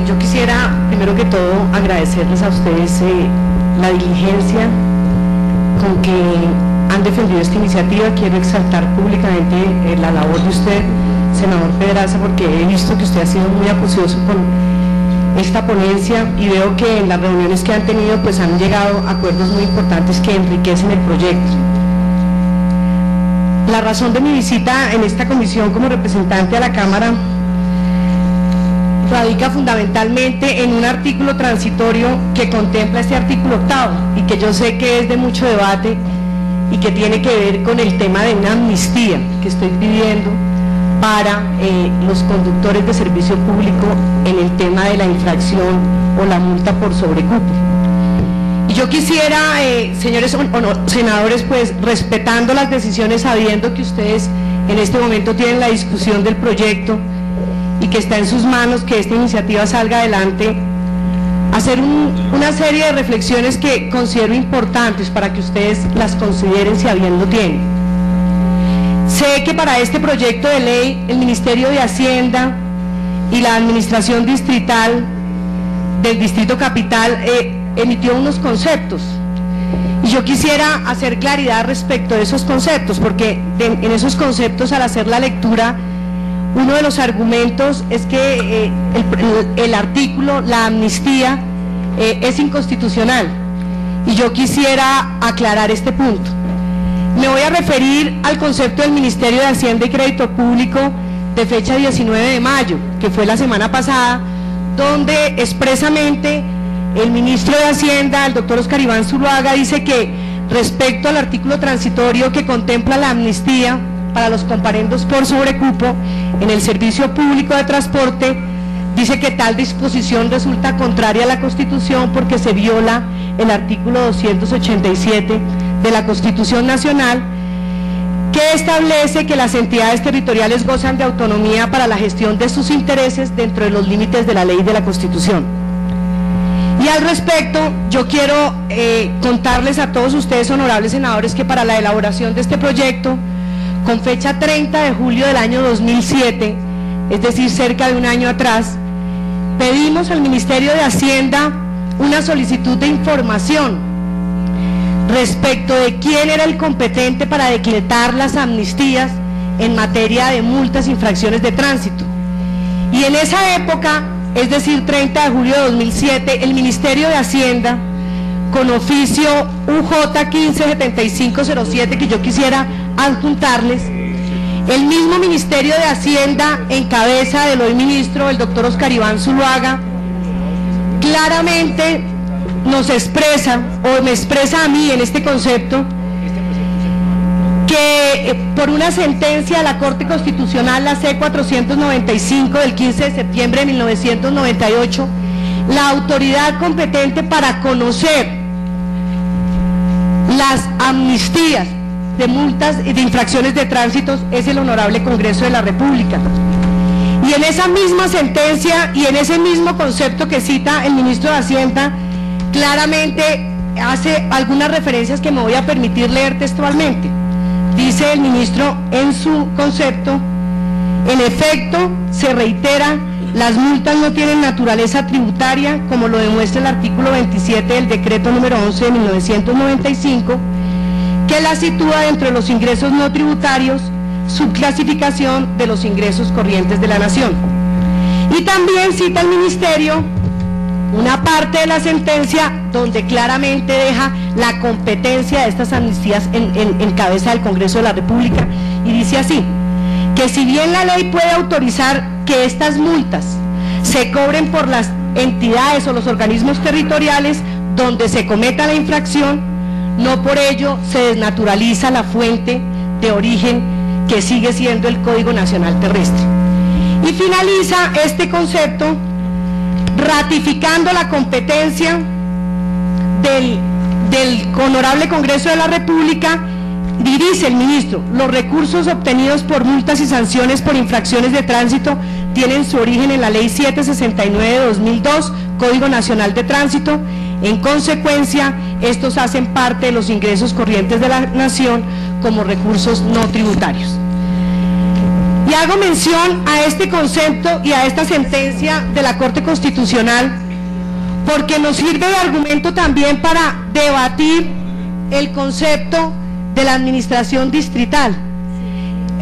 Yo quisiera, primero que todo, agradecerles a ustedes la diligencia con que han defendido esta iniciativa. Quiero exaltar públicamente la labor de usted, senador Pedraza, porque he visto que usted ha sido muy acucioso con esta ponencia y veo que en las reuniones que han tenido pues han llegado a acuerdos muy importantes que enriquecen el proyecto. La razón de mi visita en esta comisión como representante a la Cámara radica fundamentalmente en un artículo transitorio que contempla este artículo 8º y que yo sé que es de mucho debate y que tiene que ver con el tema de una amnistía que estoy pidiendo para los conductores de servicio público en el tema de la infracción o la multa por sobrecupo. Y yo quisiera, señores senadores, pues respetando las decisiones, sabiendo que ustedes en este momento tienen la discusión del proyecto y que está en sus manos que esta iniciativa salga adelante, hacer una serie de reflexiones que considero importantes para que ustedes las consideren si a bien lo tienen. Sé que para este proyecto de ley el Ministerio de Hacienda y la Administración Distrital del Distrito Capital emitió unos conceptos y yo quisiera hacer claridad respecto de esos conceptos, porque en esos conceptos, al hacer la lectura, uno de los argumentos es que el artículo, la amnistía, es inconstitucional, y yo quisiera aclarar este punto. Me voy a referir al concepto del Ministerio de Hacienda y Crédito Público de fecha 19 de mayo, que fue la semana pasada, donde expresamente el ministro de Hacienda, el doctor Oscar Iván Zuluaga, dice que respecto al artículo transitorio que contempla la amnistía para los comparendos por sobrecupo en el servicio público de transporte, dice que tal disposición resulta contraria a la Constitución porque se viola el artículo 287 de la Constitución Nacional, que establece que las entidades territoriales gozan de autonomía para la gestión de sus intereses dentro de los límites de la ley y de la Constitución. Y al respecto, yo quiero contarles a todos ustedes, honorables senadores, que para la elaboración de este proyecto, con fecha 30 de julio del año 2007, es decir, cerca de un año atrás, pedimos al Ministerio de Hacienda una solicitud de información respecto de quién era el competente para decretar las amnistías en materia de multas e infracciones de tránsito. Y en esa época, es decir, 30 de julio de 2007, el Ministerio de Hacienda, con oficio UJ 157507, que yo quisiera adjuntarles, el mismo Ministerio de Hacienda, en cabeza del hoy ministro, el doctor Oscar Iván Zuluaga, claramente nos expresa, o me expresa a mí en este concepto, que por una sentencia de la Corte Constitucional, la C-495 del 15 de septiembre de 1998, la autoridad competente para conocer las amnistías de multas y de infracciones de tránsito es el Honorable Congreso de la República. Y en esa misma sentencia y en ese mismo concepto que cita el ministro de Hacienda, claramente hace algunas referencias que me voy a permitir leer textualmente. Dice el ministro en su concepto: en efecto, se reitera, las multas no tienen naturaleza tributaria, como lo demuestra el artículo 27 del decreto número 11 de 1995, que la sitúa dentro de los ingresos no tributarios, subclasificación de los ingresos corrientes de la nación. Y también cita el ministerio una parte de la sentencia donde claramente deja la competencia de estas amnistías en cabeza del Congreso de la República, y dice así: que si bien la ley puede autorizar que estas multas se cobren por las entidades o los organismos territoriales donde se cometa la infracción, no por ello se desnaturaliza la fuente de origen, que sigue siendo el Código Nacional Terrestre. Y finaliza este concepto ratificando la competencia del Honorable Congreso de la República. Y dice el ministro: los recursos obtenidos por multas y sanciones por infracciones de tránsito tienen su origen en la Ley 769 de 2002, Código Nacional de Tránsito. En consecuencia, estos hacen parte de los ingresos corrientes de la nación como recursos no tributarios. Y hago mención a este concepto y a esta sentencia de la Corte Constitucional porque nos sirve de argumento también para debatir el concepto de la administración distrital,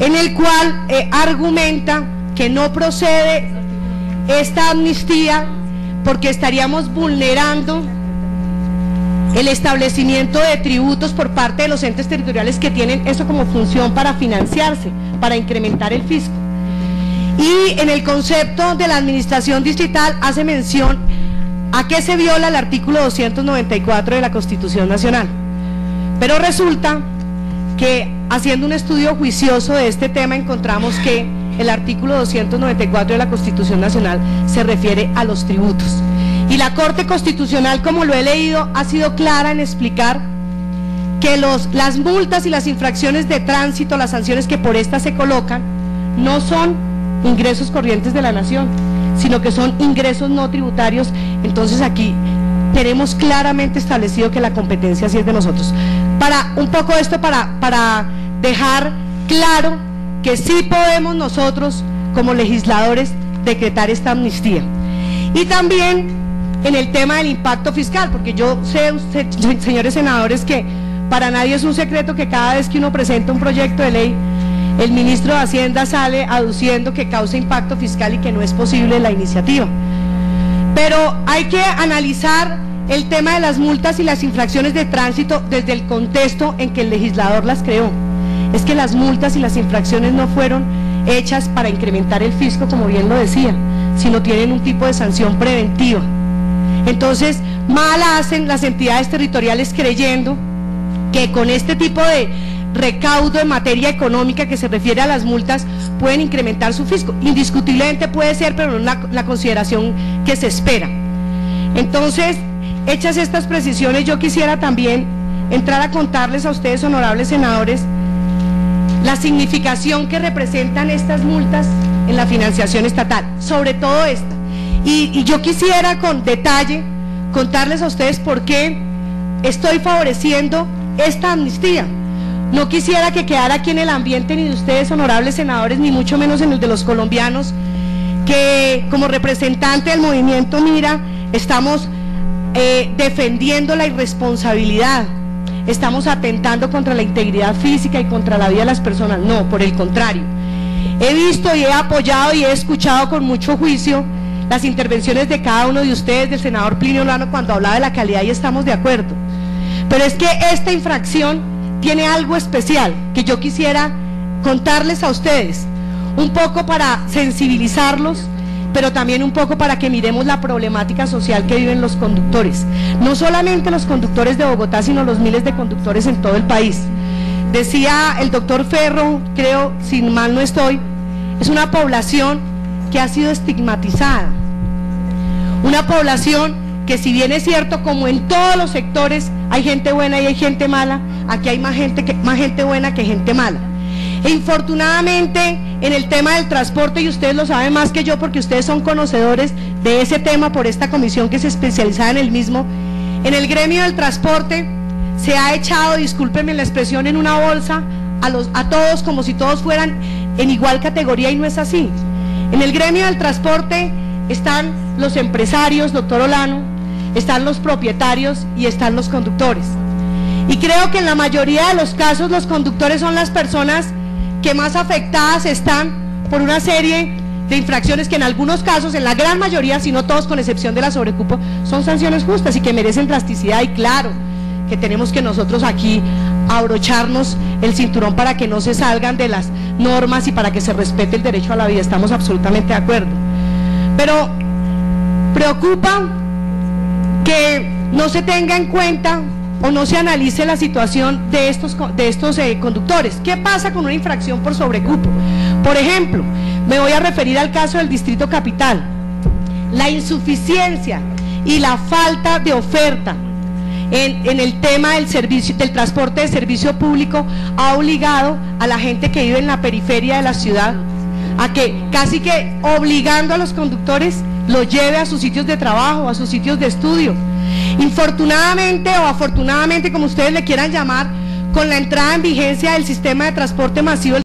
en el cual argumenta que no procede esta amnistía porque estaríamos vulnerando el establecimiento de tributos por parte de los entes territoriales que tienen eso como función para financiarse, para incrementar el fisco. Y en el concepto de la administración distrital hace mención a que se viola el artículo 294 de la Constitución Nacional. Pero resulta que haciendo un estudio juicioso de este tema encontramos que el artículo 294 de la Constitución Nacional se refiere a los tributos. Y la Corte Constitucional, como lo he leído, ha sido clara en explicar que las multas y las infracciones de tránsito, las sanciones que por estas se colocan, no son ingresos corrientes de la nación, sino que son ingresos no tributarios. Entonces aquí tenemos claramente establecido que la competencia sí es de nosotros. Para un poco esto, para dejar claro que sí podemos nosotros, como legisladores, decretar esta amnistía. Y también en el tema del impacto fiscal, porque yo sé, señores senadores, que para nadie es un secreto que cada vez que uno presenta un proyecto de ley, el ministro de Hacienda sale aduciendo que causa impacto fiscal y que no es posible la iniciativa. Pero hay que analizar el tema de las multas y las infracciones de tránsito desde el contexto en que el legislador las creó. Es que las multas y las infracciones no fueron hechas para incrementar el fisco, como bien lo decía, sino tienen un tipo de sanción preventiva. Entonces, mal hacen las entidades territoriales creyendo que con este tipo de recaudo en materia económica que se refiere a las multas pueden incrementar su fisco. Indiscutiblemente puede ser, pero no la consideración que se espera. Entonces, hechas estas precisiones, yo quisiera también entrar a contarles a ustedes, honorables senadores, la significación que representan estas multas en la financiación estatal, sobre todo esta. Y yo quisiera con detalle contarles a ustedes por qué estoy favoreciendo esta amnistía. No quisiera que quedara aquí en el ambiente ni de ustedes, honorables senadores, ni mucho menos en el de los colombianos, que como representante del movimiento Mira estamos defendiendo la irresponsabilidad, estamos atentando contra la integridad física y contra la vida de las personas. No, por el contrario. He visto y he apoyado y he escuchado con mucho juicio las intervenciones de cada uno de ustedes, del senador Plinio Olano, cuando hablaba de la calidad, y estamos de acuerdo. Pero es que esta infracción tiene algo especial que yo quisiera contarles a ustedes, un poco para sensibilizarlos, pero también un poco para que miremos la problemática social que viven los conductores. No solamente los conductores de Bogotá, sino los miles de conductores en todo el país. Decía el doctor Ferro, creo, si mal no estoy, es una población que ha sido estigmatizada, una población que, si bien es cierto, como en todos los sectores hay gente buena y hay gente mala, aquí hay más gente buena que gente mala. E infortunadamente en el tema del transporte, y ustedes lo saben más que yo porque ustedes son conocedores de ese tema por esta comisión que se especializa en el mismo, en el gremio del transporte se ha echado, discúlpenme la expresión, en una bolsa a todos como si todos fueran en igual categoría, y no es así. En el gremio del transporte están los empresarios, doctor Olano, están los propietarios y están los conductores. Y creo que en la mayoría de los casos los conductores son las personas que más afectadas están por una serie de infracciones que en algunos casos, en la gran mayoría, si no todos con excepción de la sobrecupo, son sanciones justas y que merecen plasticidad. Y claro que tenemos que nosotros aquí abrocharnos el cinturón para que no se salgan de las normas y para que se respete el derecho a la vida. Estamos absolutamente de acuerdo. Pero preocupa que no se tenga en cuenta o no se analice la situación de estos conductores. ¿Qué pasa con una infracción por sobrecupo? Por ejemplo, me voy a referir al caso del Distrito Capital. La insuficiencia y la falta de oferta en el tema del transporte de servicio público ha obligado a la gente que vive en la periferia de la ciudad a que casi que obligando a los conductores los lleve a sus sitios de trabajo, a sus sitios de estudio. Infortunadamente o afortunadamente, como ustedes le quieran llamar, con la entrada en vigencia del sistema de transporte masivo